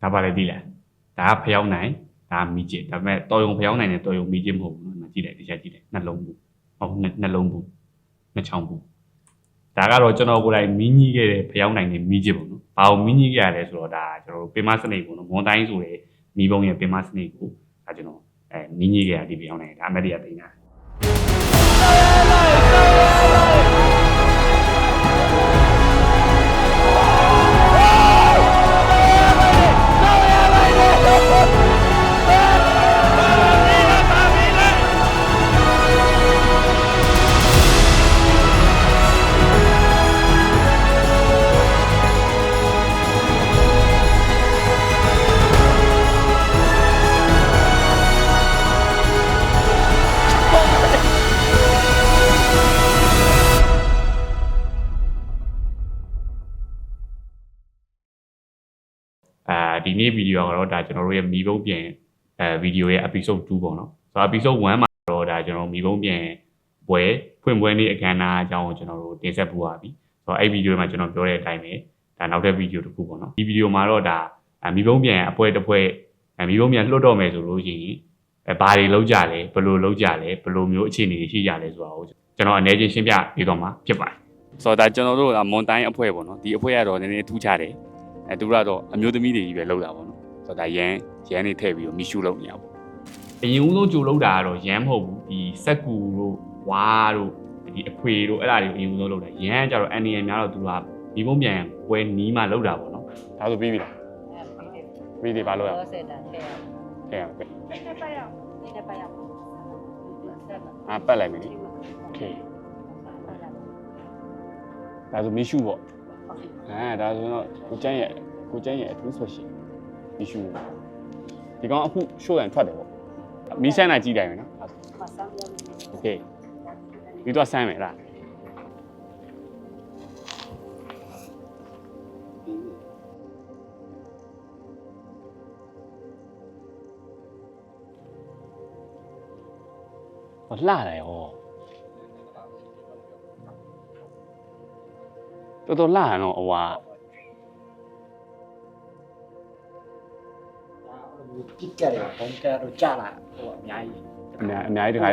ဒါပါလေသိလားဒါကဖျောင်းနိုင်ဒါမီးကျစ်ဒါပေမဲ့တော်ရုံဖျောင်းနိုင်တယ်တော်ရုံမီးကျစ်မဟုတ်ဘူးနော်ကြည့်လိုက်တရားကြည့်လိုက်နှလုံးဘူးဟုတ်နှလုံးဘူးနှချောင်းဘူးဒါကတော့ကျွန်တော်ကိုယ်တိုင်မီးကြီးခဲ့တဲ့ဖျောင်းနိုင်တဲ့မီးကျစ်ပေါ့နော်ဘာလို့မီးကြီးခဲ့ရလဲဆိုတော့ဒါကျွန်တော်တို့ပင်မစနစ်ပေါ့နော်မွန်တိုင်းဆိုတဲ့မီးပုံးရဲ့ပင်မစနစ်ကိုဒါကျွန်တော်မီးကြီးခဲ့ရဒီဖျောင်းနိုင်ဒါအမတ်တရားတင်တာဒီနေ့ဗီဒီယိုကတော့ဒါကျွန်တော်တို့ရဲ့မီးပုံးပြန်ဗီဒီယိုရဲ့ episode 2ပေါ့နော်ဆိုတော့ episode 1မှာတော့ဒါကျွန်တော်မီးပုံးပြန်ပွဲဖွင့်ပွဲနေ့အခမ်းအနားအကြောင်းကိုကျွန်တော်တို့တင်ဆက်ပူပါပြီဆိုတော့အဲ့ဗီဒီယိုမှာကျွန်တော်ပြောတဲ့အတိုင်းပဲဒါနောက်တဲ့ဗီဒီယိုတစ်ခုပေါ့နော်ဒီဗီဒီယိုမှာတော့ဒါမီးပုံးပြန်အပွဲတစ်ပွဲမီးပုံးပြန်လွှတ်တော့မယ်ဆိုလို့ရှိရင်ဘာတွေလုပ်ကြလဲဘယ်လိုလုပ်ကြလဲဘယ်လိုမျိုးအခြေအနေတွေရှိကြလဲဆိုတာကိုကျွန်တော်အနေချင်းရှင်းပြပေးတော့မှာဖြစ်ပါတယ်ဆိုတော့ဒါကျွန်တော်တို့မွန်တိုင်းအဖွဲ့ပေါ့နော်ဒီအဖွဲ့ကတော့နည်းနည်းထူးခြားတယ်သူကတော့အမျိုးသမီးတွေကြီးပဲလောက်တာပေါ့နော်ဆိုတော့ဒါရန်နေထည့်ပြီးတော့မီရှူလုပ်နေရပေါ့အရင်ဦးဆုံးကြိုလုပ်တာကတော့ရန်မဟုတ်ဘူးဒီစက်ကူတို့ဝါးတို့ဒီအခွေတို့အဲ့ဒါတွေအရင်ဦးဆုံးလုပ်တာရန်ကကြတော့အန်နီယန်များတော့သူကဒီပုံပြန်ပွဲနီးမှလုပ်တာပေါ့နော်ဒါဆိုပြီးပြီလားပြီးပြီဘာလို့ရလဲဆက်တာထည့်ရမယ်ထည့်ရမယ်ပတ်ရပတ်လိုက်ပြီโอเคဒါဆိုမီရှူပေါ့ဒါဆိုတော့ကိုကျန်းရဲ့အထူးဆိုရှင်ဒီရှူဒီကောင်အခုရှိုးရန်ထွက်တယ်ပေါ့မီးဆန်းတာကြည့်တိုင်းပဲနော်โอเคဒီတော့ဆန်းမယ်လားဟောလှတယ်ဟောတော်လှရတော့ဟွာပြစ်ကြတယ်ဘုံကဲတော့ကြာလာဟိုအများကြီးတခါ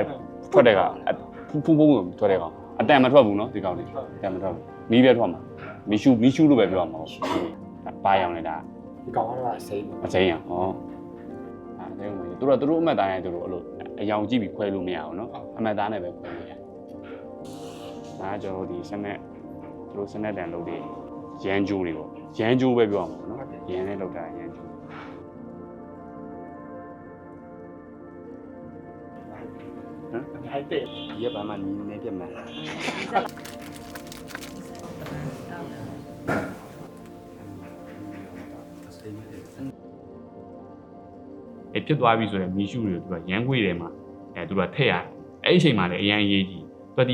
ထွက်တဲ့ကဖုံထွက်တဲ့ကောင်အတန်မထွက်ဘူးနော်ဒီကောင်လေးအတန်မထွက်ဘူးမီးပဲထွက်မှာမီရှူလို့ပဲပြောမှာဟုတ်ပါအောင်လေဒါဒီကောင်ကတော့အစိမ်းအစိမ်းရဟောအဲဒါဝင်သူတို့အမှတ်သားနဲ့သူတို့အဲ့လိုအယောင်ကြည့်ပြီးခွဲလို့မရအောင်နော်အမှတ်သားနဲ့ပဲခွဲလို့ရဒါကျွန်တော်ဒီစနက်သူတို့စနက်တန်လုပ်တဲ့ရန်ဂျိုးတွေပေါ့ရန်ဂျိုးပဲပြောမှာပေါ့နော်ရန်နဲ့လောက်တာရန်ဂျိုးဟမ်ဟိုက်တဲ့ဒီကဘာမှနေပြမှာဖြစ်သွားပြီဆိုရင်မီရှူတွေကိုသူကရန်ခွေထဲမှာသူကထည့်ရအဲ့ဒီအချိန်မှာလည်းအရန်ရေးကြီးသူက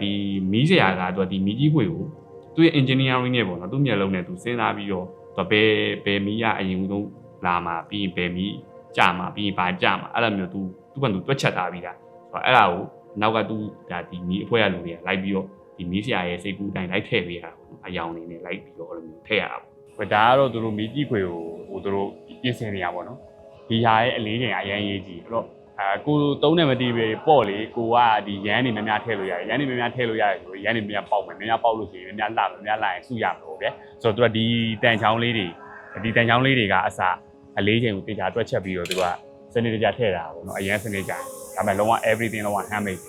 ဒီမီးစရာကသူကဒီမီးကြီးခွေကိုသူရဲ့ engineering နဲ့ပေါ့နော်သူမျက်လုံးနဲ့သူစဉ်းစားပြီးတော့သူဘယ်မီးကအရင်ဆုံးလာမှာပြီးရင်ဘယ်မီးကြာမှာပြီးရင်ဘာကြာမှာအဲ့လိုမျိုးသူကတွက်ချက်ထားပြီးတာဆိုတော့အဲ့ဒါကိုနောက်ကသူဒါဒီမီးအဖွဲ့ရလူတွေကလိုက်ပြီးတော့ဒီမီးစရာရဲ့စိတ်ကူးတိုင်းလိုက်ထည့်ပေးရတာပေါ့နော်အယောင်နေနဲ့လိုက်ပြီးတော့အဲ့လိုမျိုးထည့်ရတာပေါ့ဒါကတော့သူတို့မီးကြီးခွေကိုသူတို့ပြင်ဆင်နေရပါတော့နော်ဒီဟာရဲ့အလေးချိန်အရန်ရေးကြီးအဲ့တော့ကိုသုံးတယ်မတီးပဲပေါ့လေကိုကဒီရန်နေများများထည့်လို့ရတယ်ရန်နေများများထည့်လို့ရတယ်ဆိုရန်နေများပေါက်မယ်များပေါက်လို့ရှိရင်များလှများလာရင်စုရမှာပေါ့ဗျာဆိုတော့သူကဒီတန်ချောင်းလေးတွေကအစအလေးချိန်ကိုတေချာတွက်ချက်ပြီးတော့သူကစနစ်တကျထည့်တာပေါ့နော်အရန်စနစ်ကြဒါပေမဲ့လုံးဝ everything လုံးဝ handmade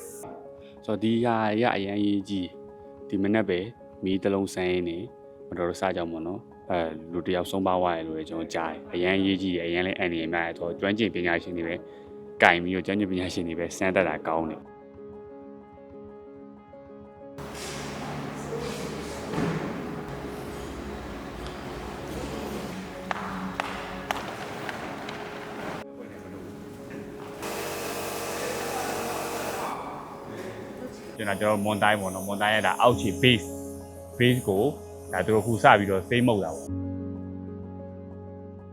ဆိုတော့ဒီဟာရအရန်ရေးကြီးဒီမနေ့ပဲမီးတလုံးစမ်းရင်းနေမတော်စားကြောင်ပေါ့နော်လူတယောက်ဆုံးပါသွားတယ်လို့လည်းကျွန်တော်ကြားတယ်အရန်ရေးကြီးတယ်အရန်လည်းအန်နေမှာဆိုတော့ကျွမ်းကျင်ပညာရှင်တွေပဲကင်ပြီးတော့ကျွမ်းကျင်ပညာရှင်တွေပဲစမ်းတတ်တာကောင်းတယ်ကျွန်တော်မွန်တိုင်းပေါ့နော်မွန်တိုင်းရဲ့ဒါအောက်ခြေ base ကိုဒါသူတို့ခုစပြီးတော့စိမ့်မှုတ်တာပေါ့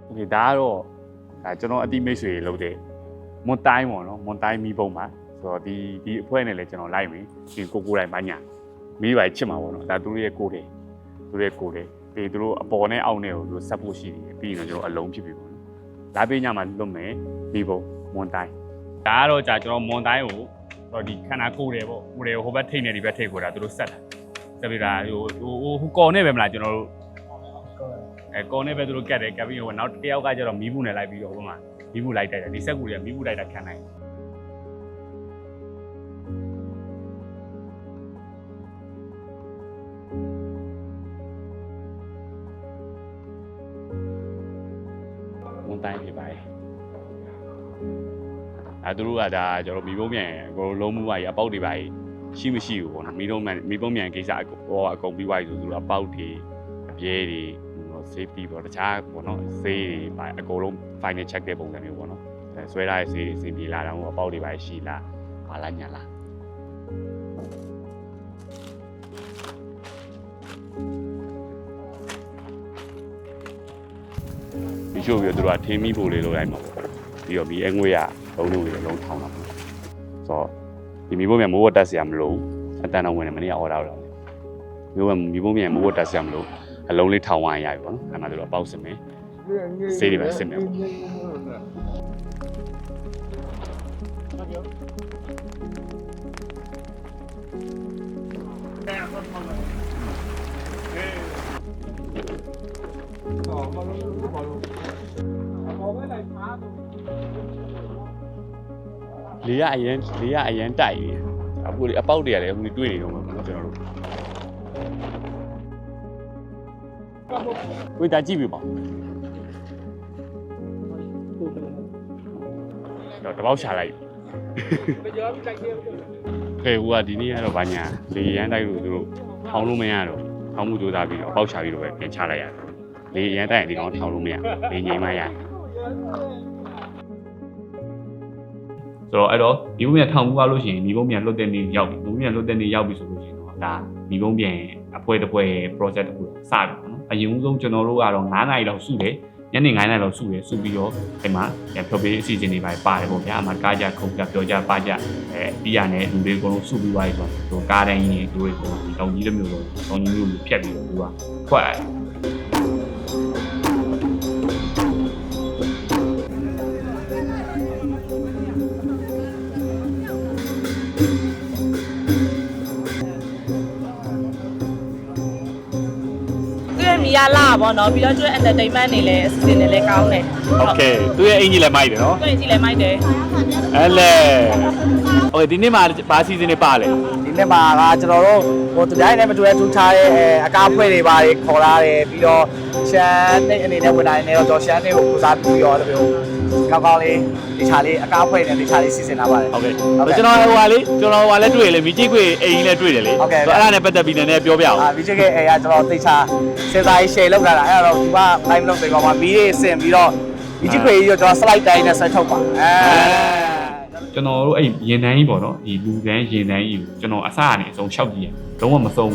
โอเคဒါကတော့ဒါကျွန်တော်အတိမိတ်ဆွေလုပ်တဲ့မွန်တိုင်းပေါ့နော်မွန်တိုင်းမီးပုံပါဆိုတော့ဒီအဖွဲ့နဲ့လည်းကျွန်တော်လိုက်ပြီဒီကိုတိုင်းပါညာမီးပိုင်ချစ်မှာပေါ့နော်ဒါသူတို့ရဲ့ကိုယ်တယ် ဒီသူတို့အပေါ်နဲ့အောက်နဲ့ကိုသူတို့ဆက်ဖို့ရှိတယ်ပြီးရင်တော့ကျွန်တော်အလုံးဖြစ်ပြီပေါ့နော်လာပေးညမှာလွတ်မယ်ဒီပုံမွန်တိုင်းဒါကတော့ကြာကျွန်တော်မွန်တိုင်းကိုတော့ဒီခန္ဓာကိုယ်တယ်ပေါ့ကိုယ်တယ်ဟိုဘက်ထိတ်နေဒီဘက်ထိတ်ကိုတာသူတို့ဆက်တာဆက်ပြီးတာဟိုကော်နဲ့ပဲမလားကျွန်တော်တို့ကော်နဲ့ပဲသူတို့ကတ်တယ်ကတ်ပြီးဟိုနောက်တစ်ယောက်ကကျတော့မီးဘူးနဲ့လိုက်ပြီးတော့ဟိုမှာမီးဘူးလိုက်တိုက်တယ်ဒီဆက်ကူတွေကမီးဘူးလိုက်တာခံနိုင်ဝန်တိုင်းဖြစ်ပါတယ်သူတို့ကဒါကျွန်တော်မီးပုံးမြန်ကိုလုံးမှုပါကြီးအပေါက်တွေပါကြီးရှိမရှိဘူးပေါ့နော်မီးပုံးမြန်ကိစ္စဟိုအကုန်ပြီးသွားပြီဆိုသူတို့အပေါက်တွေအပြဲတွေ safety ပေါ့တခြားပေါ့နော်ဆေးတွေပါအကုန်လုံး final check တဲ့ပုံစံမျိုးပေါ့နော်ဆွဲထားတဲ့ဆေးတွေစင်ပြေလာတော့အပေါက်တွေပါရှိလားပါလားညာလားဒီချို့ပြီးတော့သူတို့ကထင်းမိဖို့လေးလုပ်လိုက်မှာပေါ့ပြီးတော့မီးအငွေ့ရလုံးလုံးလေးလုံးထောင်းတာပေါ့ဆိုတော့ဒီမီးပုံးမြန်မိုးဝတ်တက်စရာမလိုဘူးအတန်တော်ဝင်နေမနေ့အော်ဒါတော့မီးပုံးမြန်မိုးဝတ်တက်စရာမလိုအလုံးလေးထောင်းဝိုင်းရပြီပေါ့နော်အဲ့မှာတို့အပေါက်စင်မယ်ဆေးတွေပဲစင်မယ်ပေါ့လေးရအရင်တိုက်နေအခုအပေါက်တွေကလည်းအခုတွေ့နေတော့မှာပေါ့ကျွန်တော်တို့ဝိဒါကြည့်ပြီပေါ့တော့တပေါက်ချလိုက်ကဲဟိုကဒီနေ့ကတော့ဘာညာလေရန်တိုက်လို့သူတို့ထောင်းလို့မရတော့ထောင်းမှုကြိုးစားပြီးတော့ပေါက်ချပြီးတော့ပဲပြန်ချလိုက်ရတယ်လေရန်တိုက်ရင်ဒီကောင်ထောင်းလို့မရလေငိမ့်မရဆိုတော့အဲ့တော့ဒီဘုံမြန်ထောင်မှုသွားလို့ရှိရင်ဒီဘုံမြန်လွတ်တဲ့နေရောက်ပြီဘုံမြန်လွတ်တဲ့နေရောက်ပြီဆိုလို့ရှိရင်တော့ဒါဒီဘုံမြန်အဖွဲ့တစ်ဖွဲ့ project တစ်ခုစပြီပေါ့နော်အရင်ဆုံးကျွန်တော်တို့ကတော့9နာရီလောက်စုတယ်ညနေ9နာရီလောက်စုတယ်စုပြီးတော့ဒီမှာဖြောပေးအစီအစဉ်တွေပါတယ်ပေါ့ဗျာအမှကားကြခုံကြပြောကြပါကြပြီးရတဲ့လူတွေအကုန်လုံးစုပြီးသွားပြီဆိုတော့ကားတိုင်းကြီးတွေတို့ဒီတောင်ကြီးတစ်မျိုးလုံးတောင်ကြီးမျိုးဖြတ်ပြီးတော့သူကခွက်မီးရလာပေါ့နော်ပြီးတော့ကျွတ် entertainment တွေလည်းအစီအစဉ်တွေလည်းကောင်းတယ် Okay သူရဲ့အင်ကြီးလည်းမိုက်တယ်နော်သူ့အင်ကြီးလည်းမိုက်တယ်အဲ့လေ Okay ဒီနေ့မှာဘာစီစဉ်နေပါလဲဒီနေ့မှာကကျွန်တော်တို့ဟိုတပြိုင်နဲ့မတူတဲ့ထူထားတဲ့အကားဖွဲ့တွေပါတယ်ခေါ်လာတယ်ပြီးတော့ရှမ်းနဲ့အနေနဲ့ဝင်လာနေတော့ရှမ်းတွေကိုပူစားပြီးတော့အဲ့လိုမျိုးကောင်းကောင်းလေးဒီချာလေးအကားဖွဲ့နဲ့ဒီချာလေးစီစဉ်လာပါတယ် ဟုတ်ကဲ့ကျွန်တော်ဟိုဟာလည်းတွေ့လေမိကြီးခွေအိမ်ကြီးလည်းတွေ့တယ်လေအဲ့ဒါနဲ့ပတ်သက်ပြီးနည်းနည်းပြောပြအောင်မိကြီးခွေအိမ်ကကျွန်တော်သိချာစေစာကြီး share လုပ်လာတာအဲ့တော့ဒီမှာ live လုပ်ပေးပါမှာမီးတွေဆင်ပြီးတော့မိကြီးခွေကြီးတော့ကျွန်တော် slide တိုင်းနဲ့ဆက်ထုတ်ပါကျွန်တော်တို့အဲ့ရင်တန်းကြီးပေါ့နော်ဒီလူတန်းရင်တန်းကြီးကိုကျွန်တော်အစကနေအဆုံးလျှောက်ကြည့်ရလုံးဝမဆုံး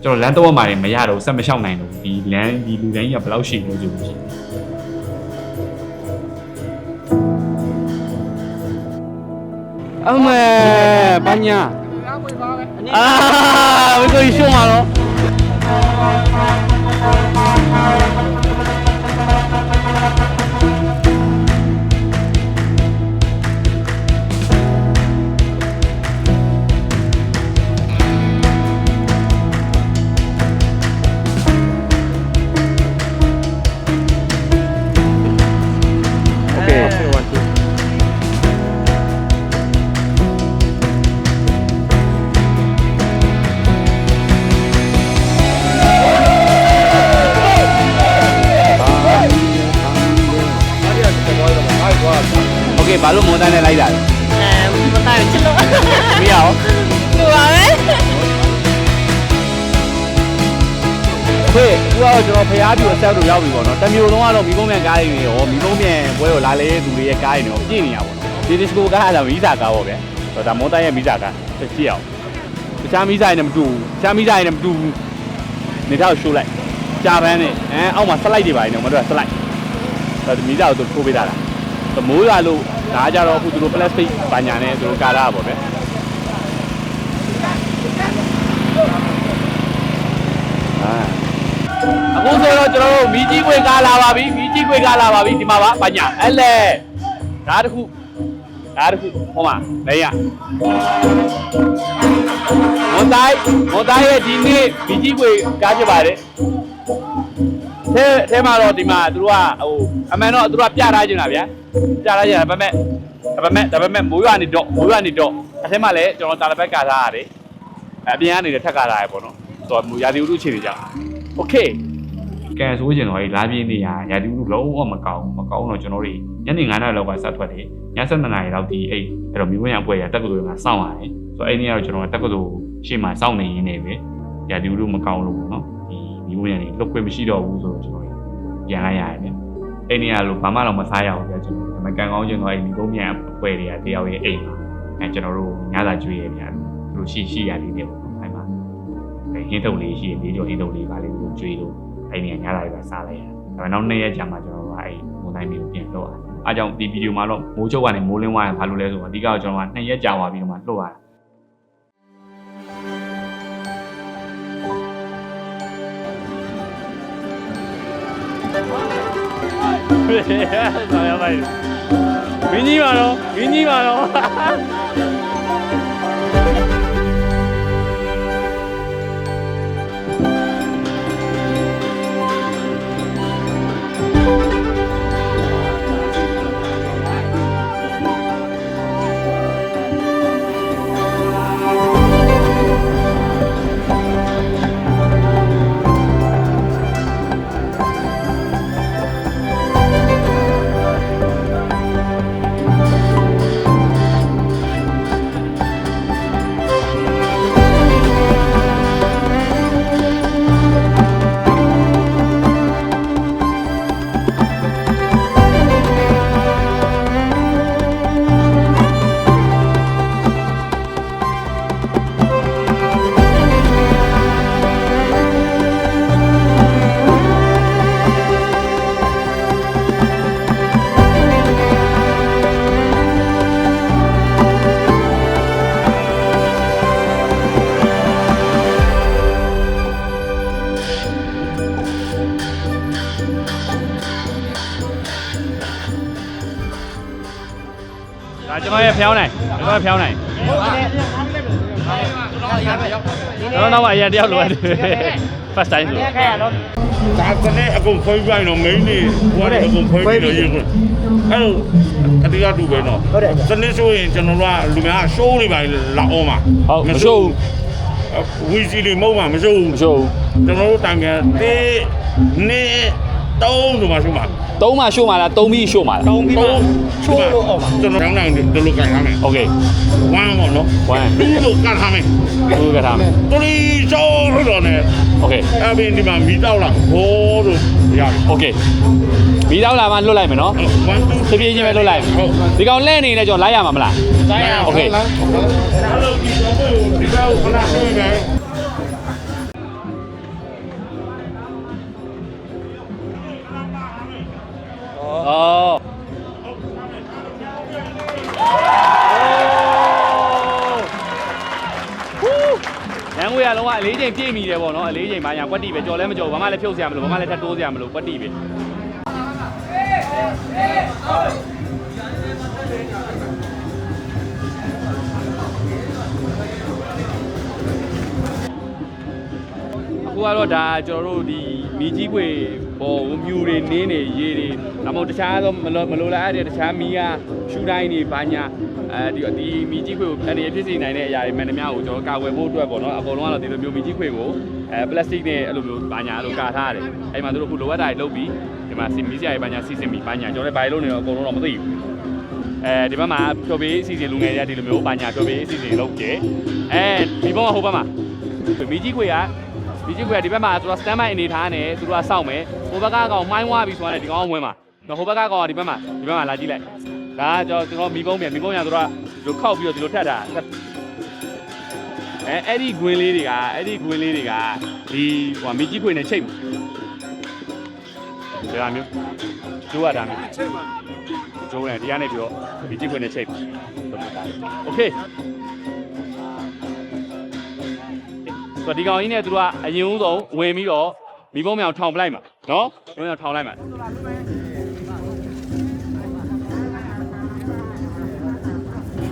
ကျွန်တော်လမ်းတော့မှလည်းမရတော့ဆက်မလျှောက်နိုင်တော့ဒီလမ်းဒီလူတန်းကြီးကဘယ်လောက်ရှိလို့ဆိုလို့ရှိရင်အမေဘာညာဝီကိုရှုံးပါတော့ဘာလို့မွန်တိုင်းနဲ့လိုက်တာလဲမတိုင်းချလို့မရအောင်သူပါပဲဖေးသူကတော့ကျွန်တော်ဖျားပြူအဆက်လို့ရောက်ပြီပေါ့နော်တမျိုးလုံးကတော့မိဘုံမြန်ကားတွေရောမိဘုံမြန်ပွဲကိုလာလေသူတွေရဲ့ကားတွေရောပြည့်နေရပါတော့ဒီဒစ်ကိုကားကမီးစာကားပေါ့ဗျာဒါမွန်တိုင်းရဲ့မီးစာကားကြည့်အောင်တခြားမီးစာတွေနဲ့မတူဘူးတခြားမီးစာတွေနဲ့မတူဘူးနေတော့ရှိုးလိုက်ကြာပန်းနဲ့အောက်မှာစလိုက်တွေပါနေမတို့ကစလိုက်ဒါမီးစာကိုသူထိုးပေးတာလားမိုးရွာလို့ဒါကြတော့အခုသူတို့ plastic ဘာညာနဲ့သူတို့ကာတာပေါ့ဗျအာ ကြီးခွေကားလာပါပြီမီးကြီးခွေကားလာပါပြီဒီမှာပါဘာညာအဲ့လေဒါတခုဟိုမှာလဲရဝန်တိုင်းရဲ့ဒီနေ့မီးကြီးခွေကားဖြစ်ပါတယ်ထဲမှာတော့ဒီမှာသူတို့ကဟိုအမှန်တော့သူတို့ကပြထားကြတာဗျာပြထားကြတာဒါပေမဲ့မိုးရွာနေတော့အထက်မှာလည်းကျွန်တော်တာလဘက်ကထားရတယ်အပြင်ကနေထက်ကထားရပေါ့နော်ဆိုတော့ရာသီဥတုအခြေအနေကြောင့်โอเค ကန်ဆိုးကျင်တော့လာပြင်းနေရရာဒီဥလုံးဝမကောင်းတော့ကျွန်တော်တို့ညနေ9:00နာရီလောက်ကစထွက်တယ်ည7:00နာရီလောက်ဒီအဲ့တော့မိခွင့်ရပွဲရတက်ကတူမှာစောင့်ရတယ်ဆိုတော့အဲ့ဒီကတော့ကျွန်တော်တက်ကတူရှေ့မှာစောင့်နေရင်းနေပဲရာဒီဥမကောင်းလို့ပေါ့နော်ဒီမိခွင့်ရနေလွတ်ခွင့်မရှိတော့ဘူးဆိုတော့ကျွန်တော်ပြန်လိုက်ရတယ်ဗျအဲ့ဒီကလို့ဘာမှတော့မစားရအောင်ဗျကျွန်တော်ဒါပေမဲ့ကန်ကောင်းကျင်တော့အဲ့ဒီမိခွင့်ရပွဲတွေကတယောက်ရဲ့အိမ်မှာအဲကျွန်တော်တို့ညစာကျွေးရဗျသူတို့ရှိရလေးတွေပေါ့အဲ့မှာဟင်းထုပ်လေးရှိရလေးကြောဟင်းထုပ်လေးပါလေးကိုကျွေးလို့အဲ့ဒီညလာရပါစားလိုက်ရဒါပေမဲ့နောက်2ရက်ကြာမှကျွန်တော်တို့အဲ့မွန်တိုင်းမျိုးပြန်လှုပ်ရတယ်အားကြောင့်ဒီဗီဒီယိုမှာတော့မိုးချုပ်ကနေမိုးလင်းသွားရင်ဘာလို့လဲဆိုတော့အဓိကတော့ကျွန်တော်က2ရက်ကြာသွားပြီးတော့မှလှုပ်ရတယ်ဆောင်းရပါ့မင်းကြီးပါတော့ဒါကျွန်တော်ရဲ့ဖျောင်းနိုင်တော့တော့အရင်တယောက်လိုရတယ် first time ဆိုဒါကလည်းအကုန်ခွဲပြိုင်တော့ main နေဟိုကအကုန်ခွဲပြီးတော့ရေးခွင့်အဲ့လိုအတိအကျတူပဲနော်စနစ်ဆိုရင်ကျွန်တော်တို့ကလူများ show တွေပါလာအောင်ပါဟုတ်မshow ဝီစီတွေမဟုတ်ပါမ show ကျွန်တော်တို့တိုင်ပြန်တေးနေတုံးဆိုမှ show ပါ3မှာ show မှာလား3ပြီး show မှာလား3ပြီးမှ show လို့အောင်ပါကျွန်တော်နိုင်တယ်လို့ကြိုင်ထားမယ် okay 1ပေါ့နော်2လို့ကတ်ထားမယ်3 show လို့တော့ ਨੇ okay အဲ့ဒီဒီမှာမီတောက်လာဟိုးလို့ရတယ် okay မီတောက်လာမှလွတ်လိုက်မယ်နော်ဖြည်းဖြည်းချင်းပဲလွတ်လိုက်ဟုတ်ဒီကောင်လဲနေလဲကျွန်တော်လိုက်ရမှာမလားလိုက်ရအောင် okay အဲ့လိုဒီကောင်ကိုဒီကောင်ခဏဆွေးမယ်哦。ရန်ကုန်ရလုံးဝအလေးချိန်ပြည့်မိတယ်ပေါ့နော်အလေးချိန်မှညာကွက်တီပဲကြော်လဲမကြော်ဘာမှလည်းဖြုတ်စရာမလိုဘာမှလည်းထပ်တိုးစရာမလိုကွက်တီပဲအခုကတော့ဒါကျွန်တော်တို့ဒီမီကြီးခွေပေါ်မြူတွေနင်းနေရေတွေဒါမှမဟုတ်တခြားသောမလိုလားအဲ့တခြားမီးကရှူတိုင်းတွေဘာညာဒီမီကြီးခွေကိုအနေနဲ့ဖြစ်စေနိုင်တဲ့အရာတွေမှန်သမျှကိုကျွန်တော်ကာဝယ်ဖို့အတွက်ပေါ့နော်အကုန်လုံးကတော့ဒီလိုမျိုးမီကြီးခွေကိုပလတ်စတစ်နဲ့အဲ့လိုမျိုးဘာညာအဲ့လိုကာထားရတယ်အဲ့မှာတို့အခုလိုအပ်တာတွေလုပ်ပြီးဒီမှာမီးစရာတွေဘာညာစီစဉ်ပြီးဘာညာကျွန်တော်လည်းဘာလို့နေတော့အကုန်လုံးတော့မသိဘူးဒီဘက်မှာဖြော်ပေးစီစဉ်လူငယ်တွေကဒီလိုမျိုးဘာညာဖြော်ပေးစီစဉ်လုပ်ကြဒီဘက်မှာဟိုဘက်မှာမီကြီးခွေကဒီကြီးကဒီဘက်မှာသူက stand by အနေထားနဲ့သူတို့ကစောင့်မယ်ဟိုဘက်ကကောင်မှိုင်းဝါပြီးဆိုတော့ဒီကောင်ဝင်မှာဟိုဘက်ကကောင်ကဒီဘက်မှာလာကြည့်လိုက်ဒါကျွန်တော်မီးပုံးပြန်သူတို့ကဒီလိုခောက်ပြီးတော့ဒီလိုထက်တာအဲ့ဒီဂွင်းလေးတွေကဒီဟိုမီးကြီးခွေနဲ့ချိတ်ဒါမျိုးကျိုးရတာမျိုးကျိုးတယ်ဒီကနေပြီးတော့မီးကြီးခွေနဲ့ချိတ်โอเคဆိုတော့ဒီကောင်ကြီးနဲ့သူတို့ကအရင်ဦးဆုံးဝင်ပြီးတော့ မီးပုံးမြောင်ထောင်ပလိုက်မှာနော်မီးပုံးမြောင်ထောင်လိုက်မှာ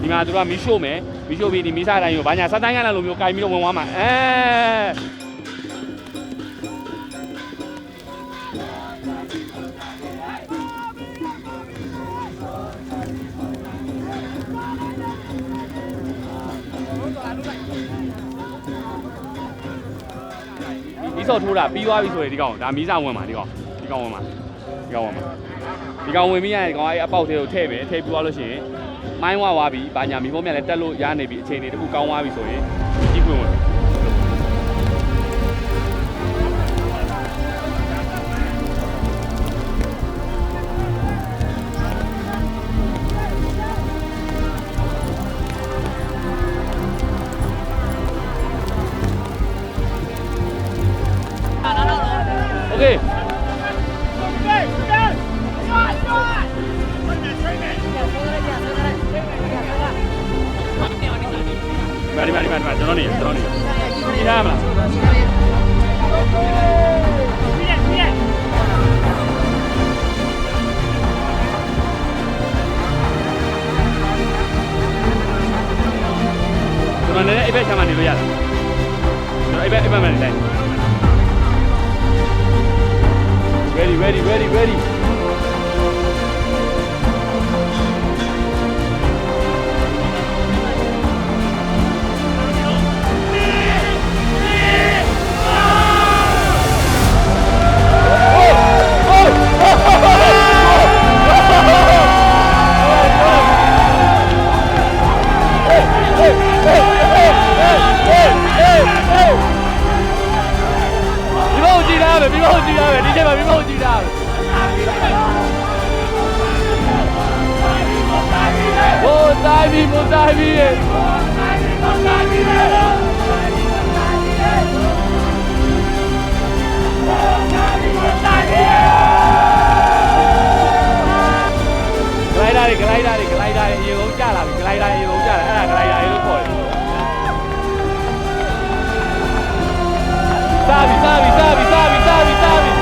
ဒီမှာသူကမီးရှို့မယ်မီးရှို့ပြီးဒီမီးစားတိုင်းကိုဘာညာစတိုင်းကလည်းလိုမျိုးကင်ပြီးတော့ဝင်သွားမှာဒီဆော့ထိုးတာပြီးသွားပြီဆိုရင်ဒီကောင်ဒါမီးစားဝင်မှာဒီကောင်ဝင်မှာဒီကောင်ဝင်ပြီးရင်ဒီကောင်အဲ့အပေါက်သေးကိုထည့်မယ်ထည့်ပြီးသွားလို့ရှိရင်မိုင်းဝသွားပြီဘာညာမီးပုံးမြန်လည်းတက်လို့ရနေပြီအချိန်လေးတခုကောင်းသွားပြီဆိုရင်ကြီးခွင့်ဝင်โอเคဒီမှာကျွန်တော်နေဒီနားမလားကျွန်တော်လည်းအိပ်ဘက်ချမ်းမနေလို့ရတာကျွန်တော်အိပ်ဘက်မှနေလိုက် ready glider ရေကုန်ကြလာပြီ glider ရေကုန်ကြလာအဲ့ဒါ glider ရေလို့ခေါ်တယ်စားပြီ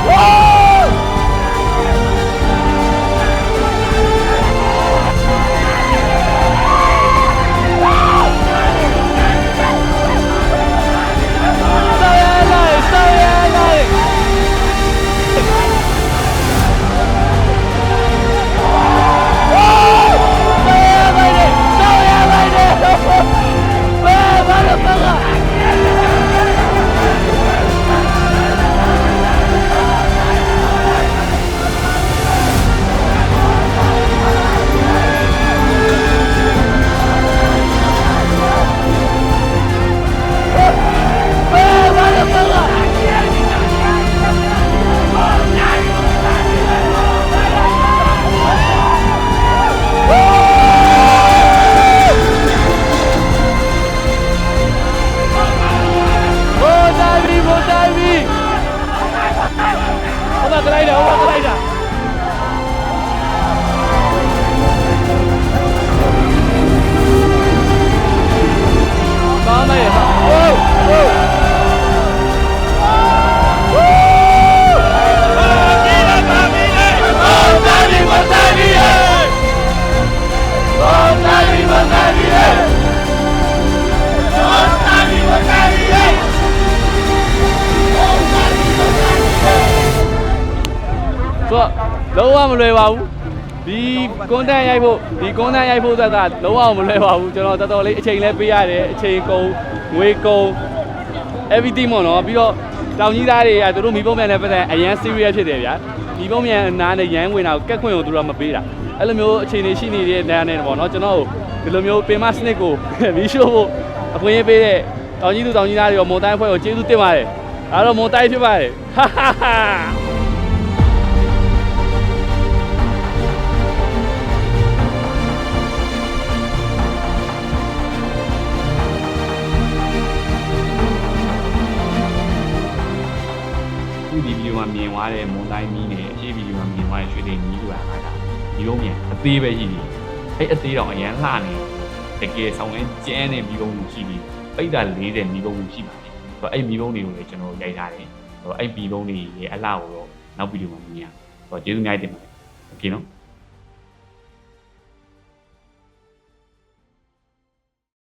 ဝိုးလုံးဝမလွယ်ပါဘူးဒီကွန်တန့်ရိုက်ဖို့အတွက်ကလုံးဝမလွယ်ပါဘူးကျွန်တော်တော်တော်လေးအချိန်လဲပေးရတယ်အချိန်ကုန်ငွေကုန် everything ပေါ့နော်ပြီးတော့တောင်ကြီးသားတွေကသူတို့မီးပုံးမြန်တဲ့ပတ်သက်အရန် serious ဖြစ်တယ်ဗျာမီးပုံးမြန်နားနဲ့ရန်ဝင်တာကိုကက်ခွင့်ကိုသူတို့မပေးတာအဲ့လိုမျိုးအခြေအနေရှိနေတဲ့နေရာနဲ့ပေါ့နော်ကျွန်တော်ဒီလိုမျိုးပင်မစနစ်ကိုမီးရှို့ဖို့အခွင့်အရေးပေးတဲ့တောင်ကြီးသားတွေရောမွန်တိုင်းအဖွဲ့ကိုကျေးဇူးတင်ပါတယ်အဲ့တော့မွန်တိုင်းဖြစ်ပါတယ်ဟာဟာဟာဒီဗီဒီယိုမှာမြင်သွားတဲ့မွန်တိုင်းမီးနဲ့အရှိဗီဒီယိုမှာမြင်သွားတဲ့ရွှေတိမ်မီးဆိုတာကဒီလိုမြန်အသေးပဲရှိတယ်အဲ့အသေးတော့အရန်လှနေတကယ်ဆောင်ရင်းကျန်းတဲ့မီးကုန်းရှိပြီးပိတ်တာ40မီးကုန်းရှိပါတယ် အဲ့မီးပုံးတွေကိုလည်းကျွန်တော်ရိုက်ထားတယ်အဲ့မီးပုံးတွေရဲ့အလှကိုတော့နောက်ဗီဒီယိုမှာမြင်ရကျေးဇူးများတင်ပါတယ်โอเคနော်